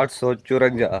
854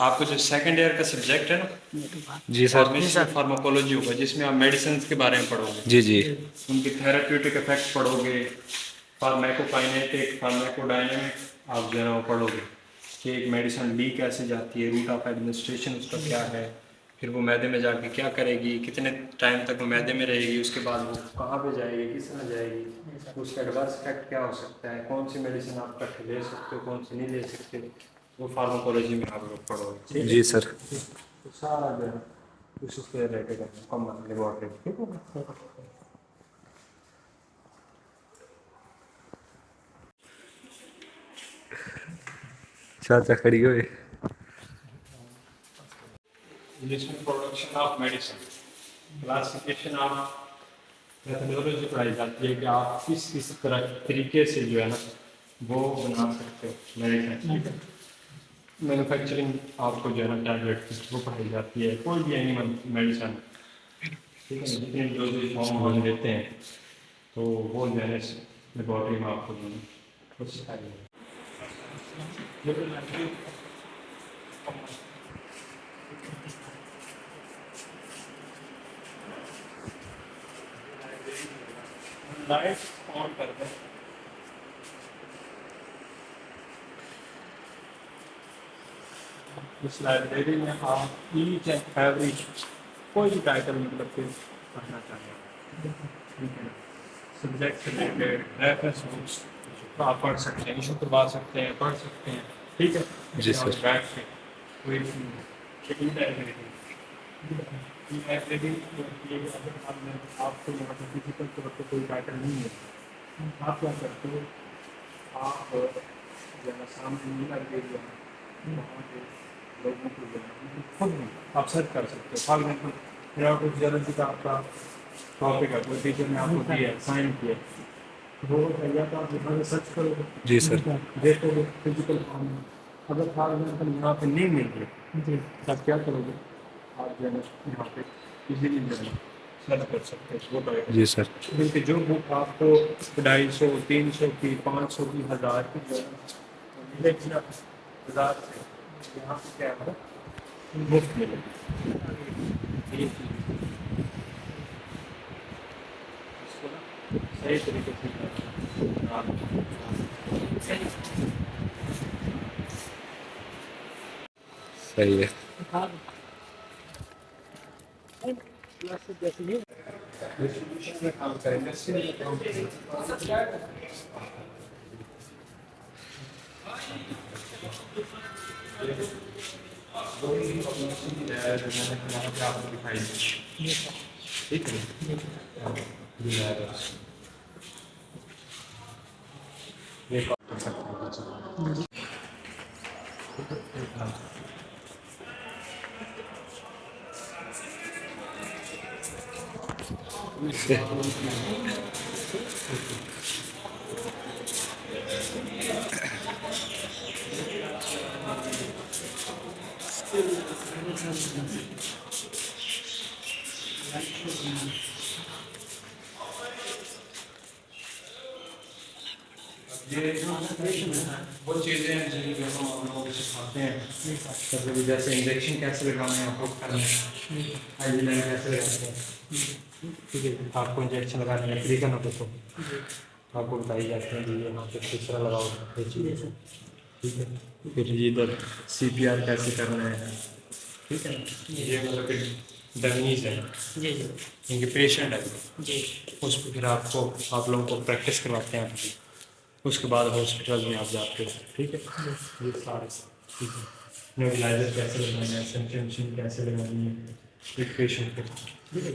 आपको जो second year का सब्जेक्ट है ना, जी सर। फार्मेसी फार्माकोलॉजी होगा, जिसमें आप मेडिसिन के बारे में पढ़ोगे, जी जी। उनके थेराप्यूटिक इफेक्ट पढ़ोगे, फार्मेकोकाइनेटिक, फार्मेकोडायनेमिक आप जो है ना वो पढ़ोगे कि एक मेडिसिन ली कैसे जाती है, रूट ऑफ एडमिनिस्ट्रेशन उसका क्या है, फिर वो मैदे में जाके क्या करेगी, कितने टाइम तक वो मैदे में रहेगी, उसके बाद वो कहाँ पे जाएगी, किस तरह जाएगी, उसका एडवर्स इफेक्ट क्या हो सकता है, कौन सी मेडिसिन आप कट ले सकते हो, कौन सी नहीं ले सकते, वो फार्माकोलॉजी में आप लोग पढ़ोगे। ठीक है? जी सर। तो सारा जो है उसी से रिलेटेड है, कॉमन लेबोरेटरी। ठीक है? चाचा खड़ी हुई। जिसमें production of medicine, classification of methodology पढ़ाई जाती है कि आप किस किस तरह तरीके से जो है ना वो बना सकते हो मेडिसिन। मैन्युफैक्चरिंग आपको जो है ना टैबलेट वो पढ़ाई जाती है, कोई भी एनिमल मेडिसिन, ठीक है, जितने डोजेज फॉर्म हम देते हैं तो वो जो है लेबोरेटरी में आपको जो है वो सिखाया जाएगा। लाइट ऑन कर दें। इस लाइब्रेरी में आप ईच एंड एवरी कोई भी टाइटल मतलब कि पढ़ना चाहें, ठीक है, सब्जेक्ट से रिलेटेड रेफरेंस बुक्स तो आप पढ़ सकते हैं, इशू करवा सकते हैं, पढ़ सकते हैं। ठीक है जी सर। बैठ के कोई लाइब्रेरी आपको यहाँ पर फिजिकल तौर पर कोई टाइटल नहीं है, आप क्या करते हो, आप ज़रा सामने नहीं लाइब्रेरी वहाँ पे लोगों को जो है खुद भी आप सर्च कर सकते हो। फॉर एग्जाम्पल मेरा कुछ जर्नलिस्ट का आपका टॉपिक है, कोई टीचर ने आपको दिया है, साइन किया है, वो या तो आप यहाँ से सर्च करोगे, जी सर। देखोगे फिजिकल फॉर्म में, अगर फॉर एग्जाम्पल यहाँ पे नहीं मिल रही तो आप क्या करोगे, आप जो है यहाँ पे इजीली जो है सर्च कर सकते हैं वो टॉपिक। जी सर। क्योंकि जो बुक आपको 250, 300 की, 500 की, 1000 की जो है मिलेगी ना, 1000 से यहाँ पे क्या है मुफ्त मिलेगी। इसको ना सही तरीके से आप सही है। डिस्ट्रीब्यूशन में काम करेंगे, इंडस्ट्री में काम करेंगे। आपको दिखाई दे, ठीक है, ये बात कर सकते हैं। ये वो चीज़ें हैं जिनको हम आप लोगों को सिखाते हैं, कभी जैसे इंजेक्शन कैसे लगाना है, आपको करना है, आईवी लाइन कैसे लगाते हैं, ठीक है, आपको इंजेक्शन लगाने का तरीका ना तो आपको बताई जाती है, ये यहाँ पे किस तरह लगाओ, ठीक है, फिर इधर CPR कैसे करना है, ठीक है, ये मतलब कि डमीज है, जी जी इनके पेशेंट है, जी उस पर फिर आपको आप लोगों को प्रैक्टिस करवाते हैं, उसके बाद हॉस्पिटल में आप जाते हो, ठीक है, ये सारे ठीक है, नेबुलाइजर कैसे लगाना है, सेंट्रल मशीन कैसे लगानी है एक पेशेंट को, ठीक है।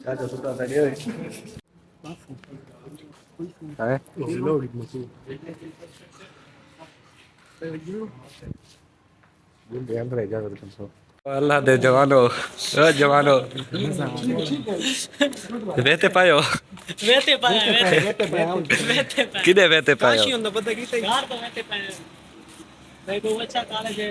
चाचा सुता था ये है। अल्लाह दे जवानो, जवानो वेते पायो, वेते पाया वेते किदे वेते पायो, कार तो वेते पाया भाई बहुत अच्छा कॉलेज है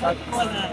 सब बोल रहा है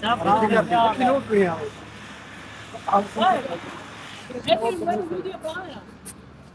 सब